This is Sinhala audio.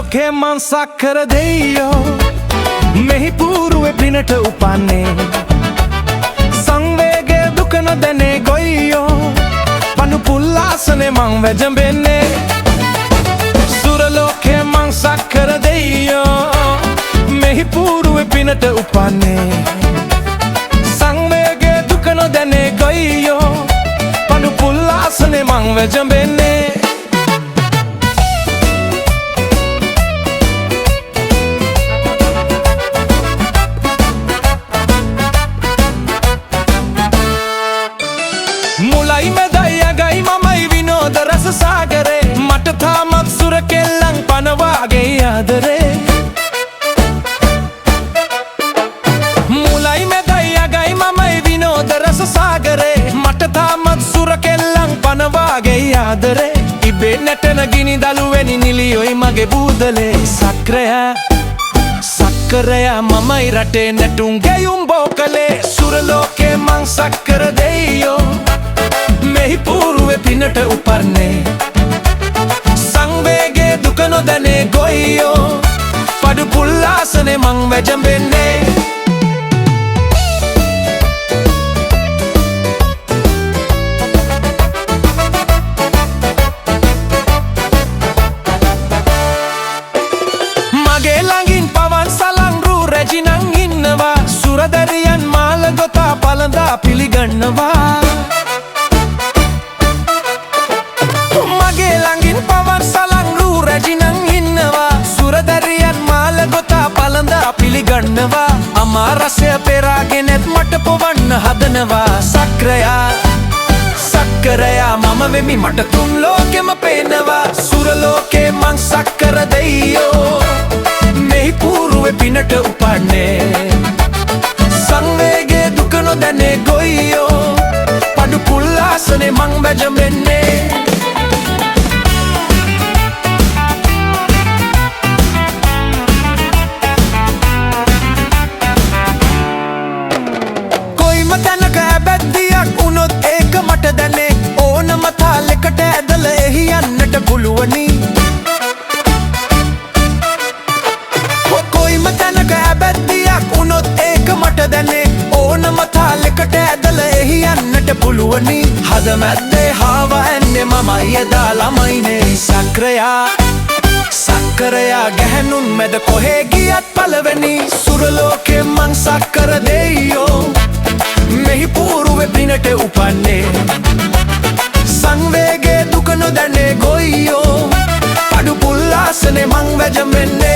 ලෝකේ මං සක්කර දෙයියෝ මෙහි පූරුවේ පිනට උපන්නේ සංවේගයේ දුක නොදැනේ ගොයියෝ පනු පුල්ලාසනේ මං වැජඹෙන්නේ සුර ලෝකේ මං සක්කර දෙයියෝ මෙහි පූරුවේ පිනට උපන්නේ සංවේගයේ දුක නොදැනේ ගොයියෝ පනු පුල්ලාසනේ මං වැජඹෙන්නේ මුලයි මෙදයි අගයි මමයි විනෝද රස සාගරේ මට තාමත් සුර කෙල්ලන් පනවාගේ ආදරේ මුලයි මෙදයි අගයි මමයි විනෝද රස සාගරේ මට තාමත් සුර කෙල්ලන් පනවාගේ ආදරේ ඉබේ නැටෙන ගිනි දළුවෙනි නිලියොයි මගේ බූදලේ සක්කරයා මමයි රටේ නැටුම් ගෙයුම් බෝකලේ සුර ලෝකේ මං සක්කර දෙයියෝ මෙහි පූරුවේ පිනට උපන්නේ සංවේගයේ දුක නොදැනේ ගොයියෝ පඩු පුල්ලාසනේ මං වැජඹෙන්නේ මගේ ළඟින් පවන් සලංරු රැජිනං ඉන්නවා සුරදරියන් මාල ගොතා පළඳා පිළිගන්නවා මගේ ළඟින් පවන් සලංරු රැජිනං ඉන්නවා සුරදරියන් මාල ගොතා පළඳා පිළිගන්නවා අමා රසය පෙරාගෙනත් මට පොවන්න හදනවා සක්කරයා මම වෙමි මට තුන් ලෝකෙම පේනවා සුර ලෝකේ මං සක්කර දෙයියෝ මෙහි පූරුවේ පිනට උපන්නේ සංවේගයේ දුක නොදැනේ ගොයියෝ පඩු පුල්ලාසනේ මං වැජඹෙන්නේ තැනක ඇබැද්දියක් උනොත් ඒක මට දැනේ ඕනම තාලෙකට ඇදල එහි යන්නට පුළුවනි කොයිම තැනක ඇබැද්දියක් උනොත් ඒක මට දැනේ ඕනම තාලෙකට ඇදල එහි යන්නට පුළුවනි හද මැද්දේ හාව ඇන්නේ මමයි එදා ළමයිනේ සක්කරයා ගැහැණුන් මැද කොහේ ගියත් පළවෙනි සුර ලෝකේ මං සක්කර දෙයියෝ මෙහි පූරුවේ පිනට උපන්නේ සංවේගයේ දුක නොදැනේ ගොයියෝ පඩු පුල්ලාසනේ මං වැජඹෙන්නේ